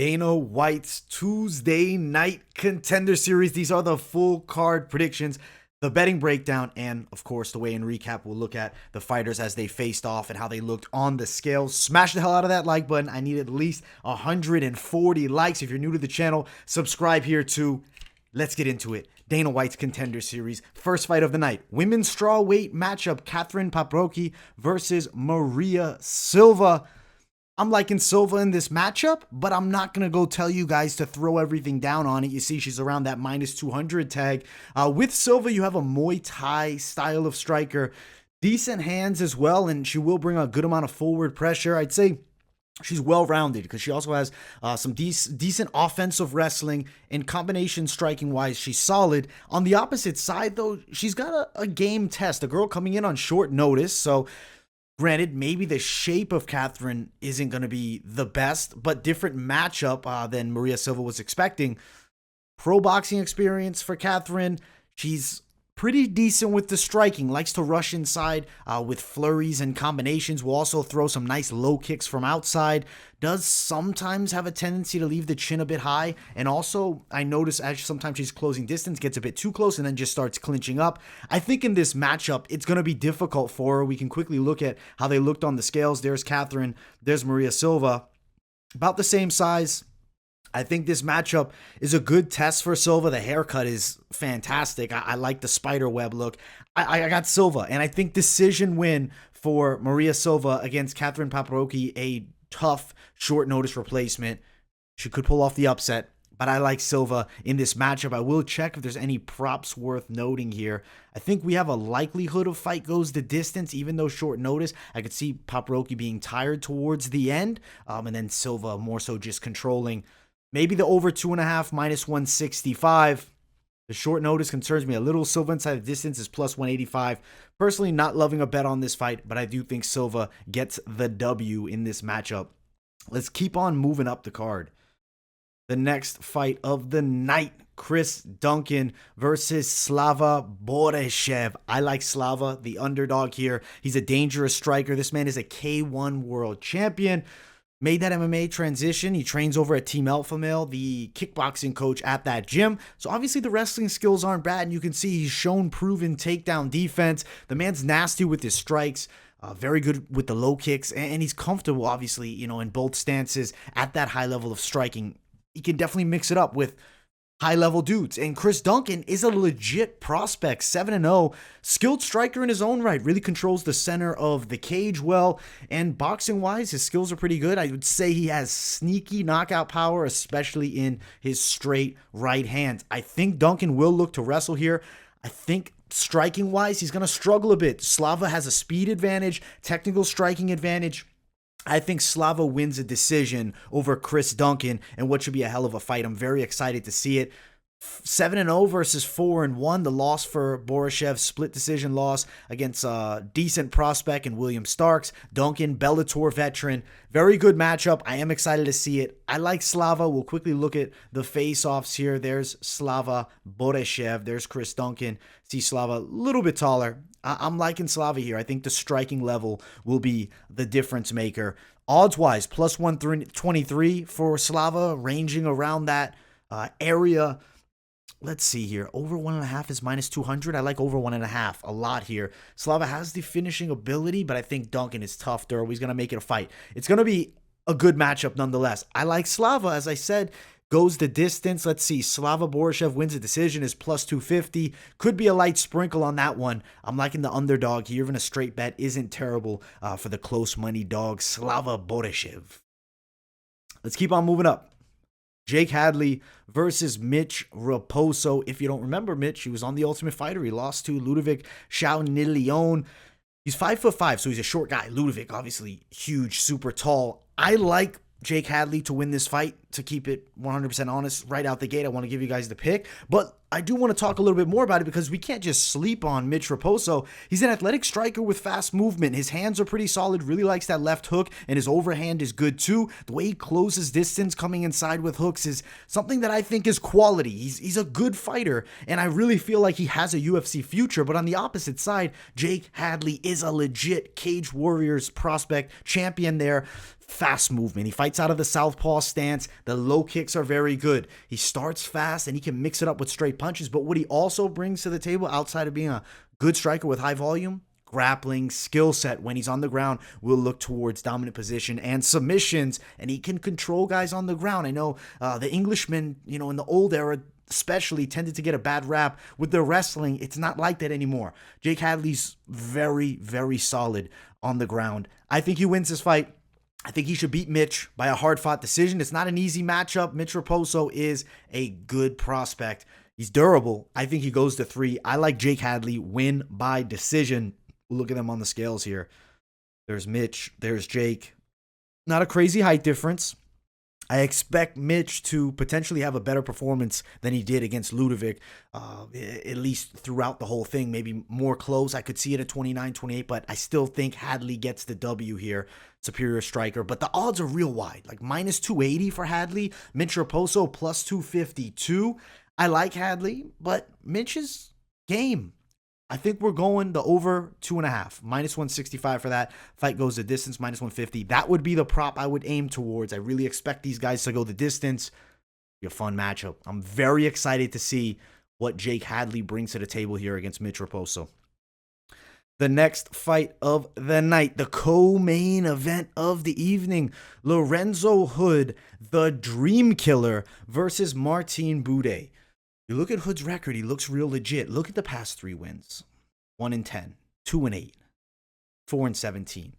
Dana White's Tuesday night contender series. These are the full card predictions, the betting breakdown, and of course the weigh-in recap. We'll look at the fighters as they faced off and how they looked on the scales. Smash the hell out of that like button. I need at least 140 likes. If you're new to the channel, subscribe here too. Let's get into it. Dana White's contender series. First fight of the night. Women's strawweight matchup. Kathryn Paprocki versus Maria Silva. I'm liking Silva in this matchup, but I'm not going to go tell you guys to throw everything down on it. You see she's around that minus 200 tag. With Silva, you have a Muay Thai style of striker. Decent hands as well, and she will bring a good amount of forward pressure. I'd say she's well-rounded because she also has some decent offensive wrestling, and combination striking-wise, she's solid. On the opposite side, though, she's got a game test, a girl coming in on short notice, so granted, maybe the shape of Kathryn isn't going to be the best, but different matchup than Maria Silva was expecting. Pro boxing experience for Kathryn. She's pretty decent with the striking, likes to rush inside with flurries and combinations, will also throw some nice low kicks from outside, does sometimes have a tendency to leave the chin a bit high, and also I notice as sometimes she's closing distance, gets a bit too close and then just starts clinching up. I think in this matchup, it's going to be difficult for her. We can quickly look at how they looked on the scales. There's Kathryn, there's Maria Silva, about the same size. I think this matchup is a good test for Silva. The haircut is fantastic. I like the spider web look. I got Silva, and I think decision win for Maria Silva against Kathryn Paprocki, a tough short notice replacement. She could pull off the upset, but I like Silva in this matchup. I will check if there's any props worth noting here. I think we have a likelihood of fight goes the distance, even though short notice. I could see Paprocki being tired towards the end, and then Silva more so just controlling. Maybe the over 2.5 minus 165. The short notice concerns me a little. Silva inside the distance is plus 185. Personally, not loving a bet on this fight, but I do think Silva gets the W in this matchup. Let's keep on moving up the card. The next fight of the night. Chris Duncan versus Slava Borshchev. I like Slava, the underdog here. He's a dangerous striker. This man is a K1 world champion. Made that MMA transition. He trains over at Team Alpha Male, the kickboxing coach at that gym. So obviously the wrestling skills aren't bad, and you can see he's shown proven takedown defense. The man's nasty with his strikes, very good with the low kicks, and he's comfortable, obviously, you know, in both stances at that high level of striking. He can definitely mix it up with high-level dudes. And Chris Duncan is a legit prospect, 7-0, skilled striker in his own right, really controls the center of the cage well, and boxing-wise, his skills are pretty good. I would say he has sneaky knockout power, especially in his straight right hand. I think Duncan will look to wrestle here. I think striking-wise, he's going to struggle a bit. Slava has a speed advantage, technical striking advantage. I think Slava wins a decision over Chris Duncan and what should be a hell of a fight. I'm very excited to see it. 7-0 versus 4-1. The loss for Borshchev, split decision loss against a decent prospect in William Starks. Duncan, Bellator veteran. Very good matchup. I am excited to see it. I like Slava. We'll quickly look at the face-offs here. There's Slava Borshchev. There's Chris Duncan. See Slava a little bit taller. I'm liking Slava here. I think the striking level will be the difference maker. Odds-wise, plus 123 for Slava, ranging around that area. Let's see here. Over 1.5 is minus 200. I like over 1.5 a lot here. Slava has the finishing ability, but I think Duncan is tough. They're always going to make it a fight. It's going to be a good matchup nonetheless. I like Slava, as I said. Goes the distance. Let's see. Slava Borshchev wins a decision is plus 250. Could be a light sprinkle on that one. I'm liking the underdog here. Even a straight bet isn't terrible for the close money dog, Slava Borshchev. Let's keep on moving up. Jake Hadley versus Mitch Raposo. If you don't remember Mitch, he was on The Ultimate Fighter. He lost to Ludovic Shaunilion. He's 5'5", so he's a short guy. Ludovic, obviously huge, super tall. I like Jake Hadley to win this fight, to keep it 100% honest right out the gate. I want to give you guys the pick, but I do want to talk a little bit more about it because we can't just sleep on Mitch Raposo. He's an athletic striker with fast movement. His hands are pretty solid, really likes that left hook, and his overhand is good too. The way he closes distance coming inside with hooks is something that I think is quality. He's a good fighter, and I really feel like he has a UFC future, but on the opposite side, Jake Hadley is a legit Cage Warriors prospect, champion there. Fast movement. He fights out of the southpaw stance, The low kicks are very good. He starts fast and he can mix it up with straight punches. But what he also brings to the table outside of being a good striker with high volume, grappling, skill set. When he's on the ground, will look towards dominant position and submissions, and he can control guys on the ground. I know the Englishmen, in the old era especially, tended to get a bad rap with their wrestling. It's not like that anymore. Jake Hadley's very, very solid on the ground. I think he wins this fight. I think he should beat Mitch by a hard-fought decision. It's not an easy matchup. Mitch Raposo is a good prospect. He's durable. I think he goes to 3. I like Jake Hadley, win by decision. Look at them on the scales here. There's Mitch. There's Jake. Not a crazy height difference. I expect Mitch to potentially have a better performance than he did against Ludovic, at least throughout the whole thing. Maybe more close. I could see it at 29-28, but I still think Hadley gets the W here. Superior striker. But the odds are real wide. Like minus 280 for Hadley. Mitch Raposo plus 252. I like Hadley, but Mitch's game. I think we're going the over 2.5, minus 165 for that. Fight goes the distance, minus 150. That would be the prop I would aim towards. I really expect these guys to go the distance. Be a fun matchup. I'm very excited to see what Jake Hadley brings to the table here against Mitch Raposo. The next fight of the night, the co-main event of the evening, Lorenzo Hood, the Dream Killer, versus Martin Buday. You look at Hood's record, he looks real legit. Look at the past 3 wins. 1-10, 2-8, 4-17.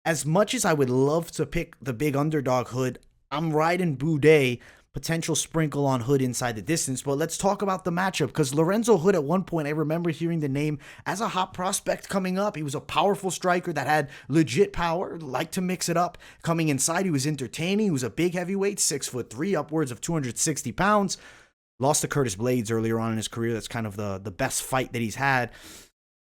As much as I would love to pick the big underdog Hood, I'm riding Buday, potential sprinkle on Hood inside the distance. But let's talk about the matchup, because Lorenzo Hood at one point, I remember hearing the name as a hot prospect coming up. He was a powerful striker that had legit power, liked to mix it up. Coming inside, he was entertaining. He was a big heavyweight, 6'3", upwards of 260 pounds. Lost to Curtis Blades earlier on in his career. That's kind of the best fight that he's had.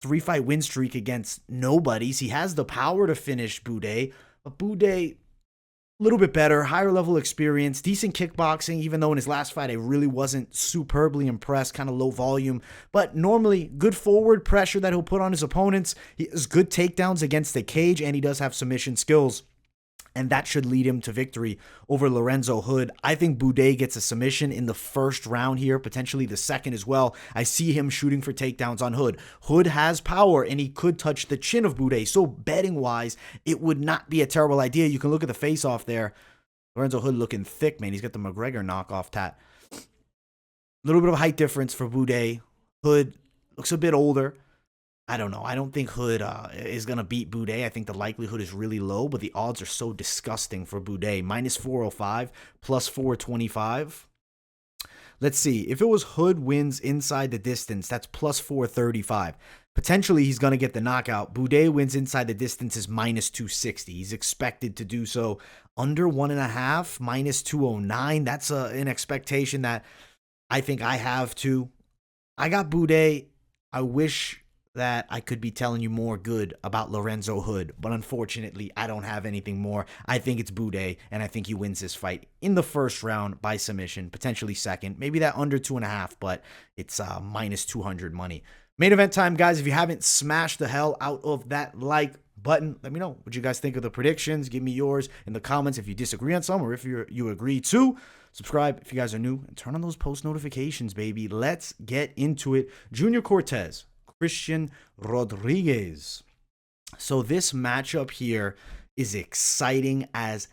3-fight win streak against nobodies. He has the power to finish Buday, but Buday, a little bit better, higher level experience, decent kickboxing, even though in his last fight I really wasn't superbly impressed, kind of low volume, but normally good forward pressure that he'll put on his opponents. He has good takedowns against the cage, and he does have submission skills. And that should lead him to victory over Lorenzo Hood. I think Buday gets a submission in the first round here, potentially the second as well. I see him shooting for takedowns on Hood. Hood has power, and he could touch the chin of Buday. So betting-wise, it would not be a terrible idea. You can look at the face-off there. Lorenzo Hood looking thick, man. He's got the McGregor knockoff tat. A little bit of a height difference for Buday. Hood looks a bit older. I don't know. I don't think Hood is going to beat Buday. I think the likelihood is really low, but the odds are so disgusting for Buday. Minus 405, plus 425. Let's see. If it was Hood wins inside the distance, that's plus 435. Potentially, he's going to get the knockout. Buday wins inside the distance is minus 260. He's expected to do so under 1.5, minus 209. That's an expectation that I think I have too. I got Buday. I wish that I could be telling you more good about Lorenzo Hood, but unfortunately, I don't have anything more. I think it's Buday, and I think he wins this fight in the first round by submission, potentially second. Maybe that under 2.5, but it's minus 200 money. Main event time, guys. If you haven't smashed the hell out of that like button, let me know what you guys think of the predictions. Give me yours in the comments if you disagree on some or if you agree too. Subscribe if you guys are new, and turn on those post notifications, baby. Let's get into it. Junior Cortez, Christian Rodriguez. So this matchup here is exciting as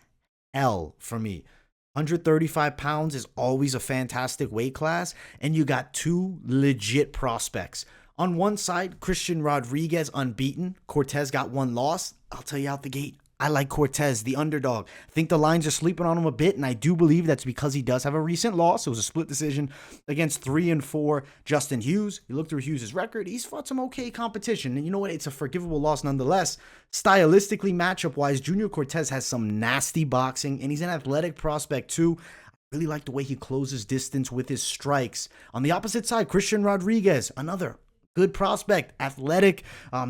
hell for me. 135 pounds is always a fantastic weight class, and you got 2 legit prospects. On one side, Christian Rodriguez unbeaten. Cortez got 1 loss. I'll tell you out the gate, I like Cortez, the underdog. I think the lines are sleeping on him a bit, and I do believe that's because he does have a recent loss. It was a split decision against 3-4 Justin Hughes. You look through Hughes' record, he's fought some okay competition, and you know what? It's a forgivable loss nonetheless. Stylistically, matchup-wise, Junior Cortez has some nasty boxing, and he's an athletic prospect too. I really like the way he closes distance with his strikes. On the opposite side, Christian Rodriguez, another good prospect, athletic,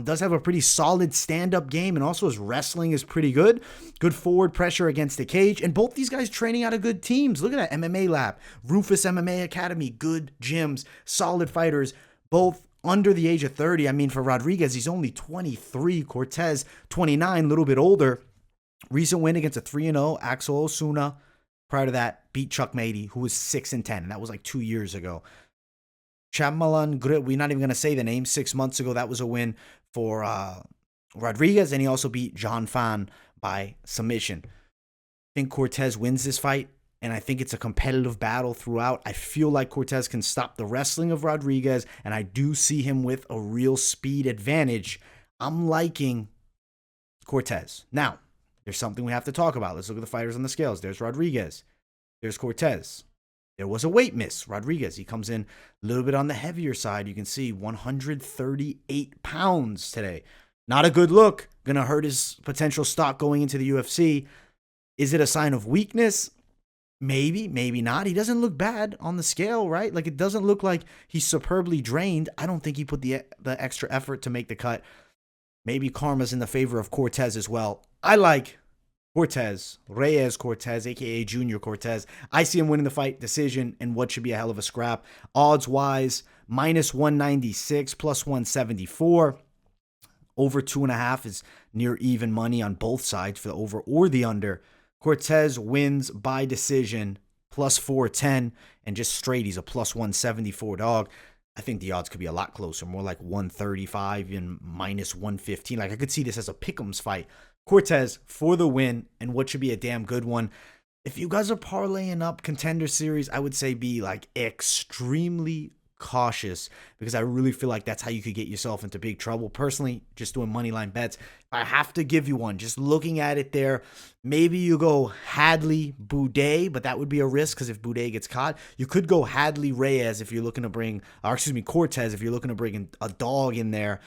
does have a pretty solid stand-up game, and also his wrestling is pretty good. Good forward pressure against the cage, and both these guys training out of good teams. Look at that MMA lab, Rufus MMA Academy, good gyms, solid fighters, both under the age of 30. I mean, for Rodriguez, he's only 23. Cortez, 29, a little bit older. Recent win against a 3-0 Axel Osuna. Prior to that, beat Chuck Mady, who was 6-10, and that was like 2 years ago. Chamalan, we're not even going to say the name. 6 months ago, that was a win for Rodriguez, and he also beat John Fan by submission. I think Cortez wins this fight, and I think it's a competitive battle throughout. I feel like Cortez can stop the wrestling of Rodriguez, and I do see him with a real speed advantage. I'm liking Cortez. Now, there's something we have to talk about. Let's look at the fighters on the scales. There's Rodriguez. There's Cortez. There was a weight miss. Rodriguez, he comes in a little bit on the heavier side. You can see 138 pounds today. Not a good look. Going to hurt his potential stock going into the UFC. Is it a sign of weakness? Maybe, maybe not. He doesn't look bad on the scale, right? Like, it doesn't look like he's superbly drained. I don't think he put the extra effort to make the cut. Maybe karma's in the favor of Cortez as well. I like Cortez, Reyes Cortez, a.k.a. Junior Cortez. I see him winning the fight, decision, and what should be a hell of a scrap. Odds-wise, minus 196, plus 174. Over 2.5 is near even money on both sides for the over or the under. Cortez wins by decision, plus 410, and just straight, he's a plus 174 dog. I think the odds could be a lot closer, more like 135 and minus 115. Like, I could see this as a pick'ems fight. Cortez for the win, and what should be a damn good one. If you guys are parlaying up Contender Series, I would say be like extremely cautious, because I really feel like that's how you could get yourself into big trouble. Personally, just doing money line bets, I have to give you one. Just looking at it there, maybe you go Hadley, Buday, but that would be a risk because if Buday gets caught, you could go Hadley, Reyes if you're looking to bring, or excuse me, Cortez if you're looking to bring a dog in there.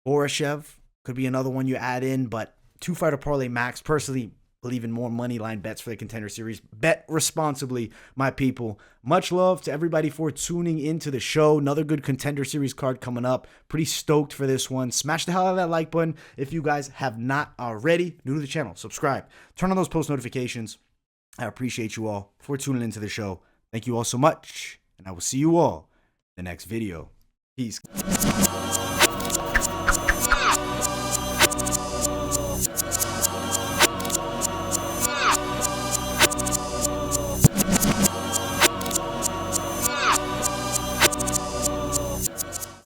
Borshchev could be another one you add in, but 2-fighter parlay max. Personally, believe in more money line bets for the Contender Series. Bet responsibly, my people. Much love to everybody for tuning into the show. Another good Contender Series card coming up. Pretty stoked for this one. Smash the hell out of that like button if you guys have not already. New to the channel, subscribe. Turn on those post notifications. I appreciate you all for tuning into the show. Thank you all so much, and I will see you all in the next video. Peace.